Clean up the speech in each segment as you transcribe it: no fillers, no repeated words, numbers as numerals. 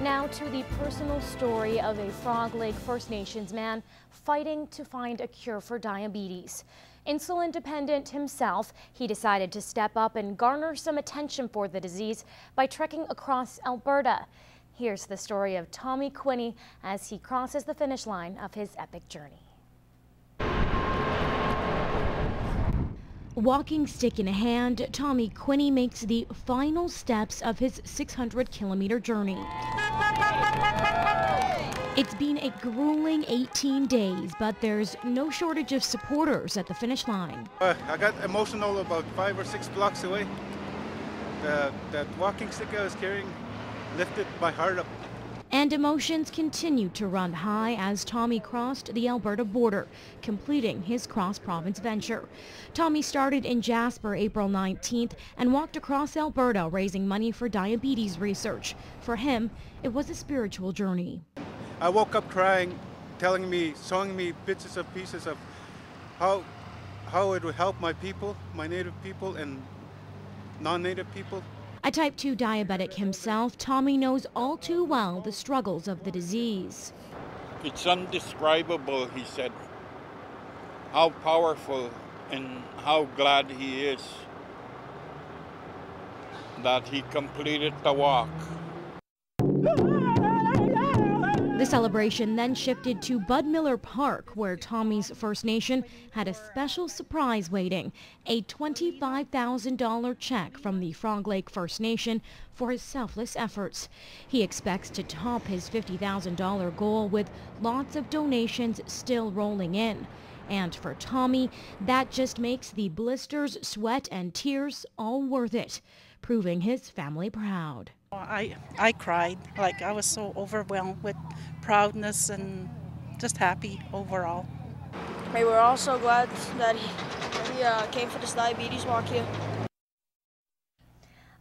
Now to the personal story of a Frog Lake First Nations man fighting to find a cure for diabetes. Insulin dependent himself, he decided to step up and garner some attention for the disease by trekking across Alberta. Here's the story of Tommy Quinney as he crosses the finish line of his epic journey. Walking stick in hand, Tommy Quinney makes the final steps of his 600-kilometer journey. It's been a grueling 18 days, but there's no shortage of supporters at the finish line. I got emotional about 5 or 6 blocks away. That walking stick I was carrying lifted my heart up. And emotions continued to run high as Tommy crossed the Alberta border, completing his cross-province venture. Tommy started in Jasper April 19th and walked across Alberta raising money for diabetes research. For him, it was a spiritual journey. I woke up crying, showing me bits and pieces of how it would help my people, my native people and non-native people. A type 2 diabetic himself, Tommy knows all too well the struggles of the disease. It's indescribable, he said, how powerful and how glad he is that he completed the walk. The celebration then shifted to Bud Miller Park, where Tommy's First Nation had a special surprise waiting, a $25,000 check from the Frog Lake First Nation for his selfless efforts. He expects to top his $50,000 goal with lots of donations still rolling in. And for Tommy, that just makes the blisters, sweat and tears all worth it, proving his family proud. I cried. Like, I was so overwhelmed with proudness and just happy overall. We were all so glad that he came for this diabetes walk here.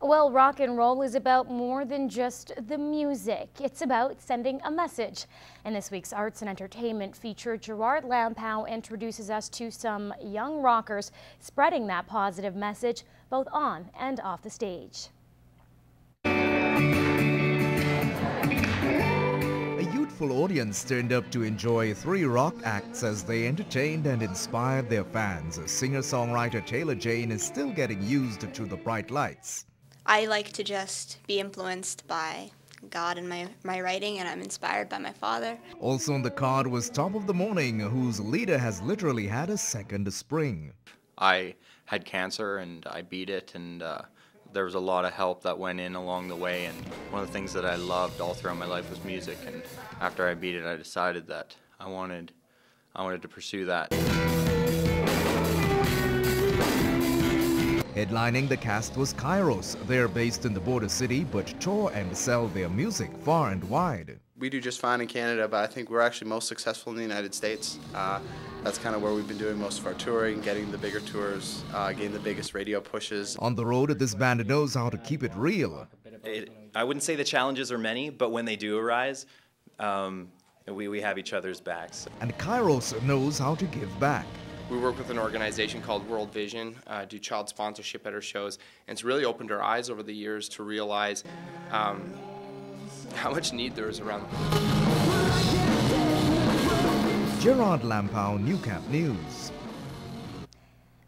Well, rock and roll is about more than just the music. It's about sending a message. In this week's Arts and Entertainment feature, Gerard Lampow introduces us to some young rockers spreading that positive message both on and off the stage. A youthful audience turned up to enjoy 3 rock acts as they entertained and inspired their fans. Singer-songwriter Taylor Jane is still getting used to the bright lights. I like to just be influenced by God in my writing, and I'm inspired by my father. Also on the card was Top of the Morning, whose leader has literally had a second spring. I had cancer and I beat it, and there was a lot of help that went in along the way, and one of the things that I loved all throughout my life was music, and after I beat it I decided that I wanted to pursue that. Headlining the cast was Kairos. They're based in the border city but tour and sell their music far and wide. We do just fine in Canada, but I think we're actually most successful in the United States. That's kind of where we've been doing most of our touring, getting the bigger tours, getting the biggest radio pushes. On the road, this band knows how to keep it real. I wouldn't say the challenges are many, but when they do arise, we have each other's backs. And Kairos knows how to give back. We work with an organization called World Vision, do child sponsorship at our shows, and it's really opened our eyes over the years to realize how much need there is around. Gerard Lampow, Newcap News.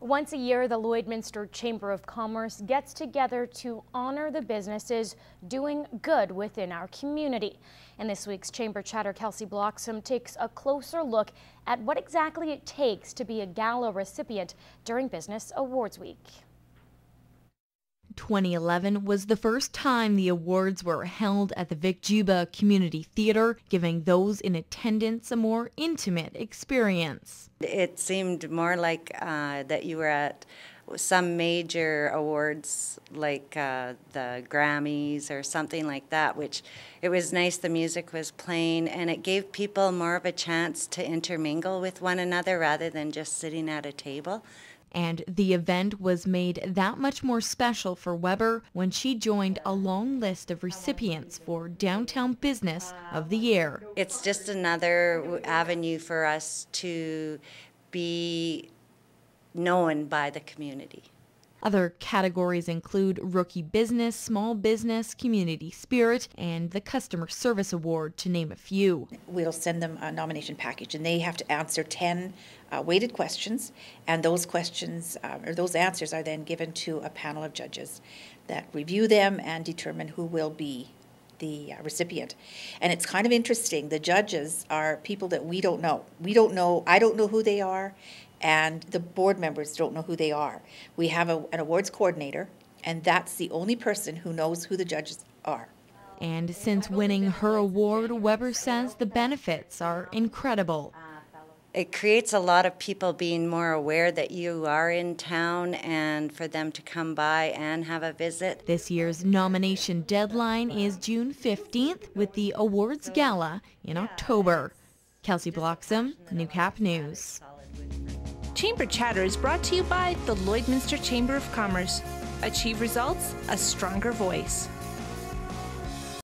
Once a year, the Lloydminster Chamber of Commerce gets together to honor the businesses doing good within our community. In this week's Chamber Chatter, Kelsey Bloxham takes a closer look at what exactly it takes to be a gala recipient during Business Awards Week. 2011 was the first time the awards were held at the Vic Juba Community Theatre, giving those in attendance a more intimate experience. It seemed more like that you were at some major awards like the Grammys or something like that, which it was nice the music was playing and it gave people more of a chance to intermingle with one another rather than just sitting at a table. And the event was made that much more special for Weber when she joined a long list of recipients for Downtown Business of the Year. It's just another avenue for us to be known by the community. Other categories include Rookie Business, Small Business, Community Spirit, and the Customer Service Award, to name a few. We'll send them a nomination package, and they have to answer 10 weighted questions, and those questions or those answers are then given to a panel of judges that review them and determine who will be the recipient. And it's kind of interesting. The judges are people that we don't know. I don't know who they are, and the board members don't know who they are. We have an awards coordinator, and that's the only person who knows who the judges are. And since winning her award, Weber says the benefits are incredible. It creates a lot of people being more aware that you are in town and for them to come by and have a visit. This year's nomination deadline is June 15th, with the awards gala in October. Kelsey Bloxham, Newcap News. Chamber Chatter is brought to you by the Lloydminster Chamber of Commerce. Achieve results, a stronger voice.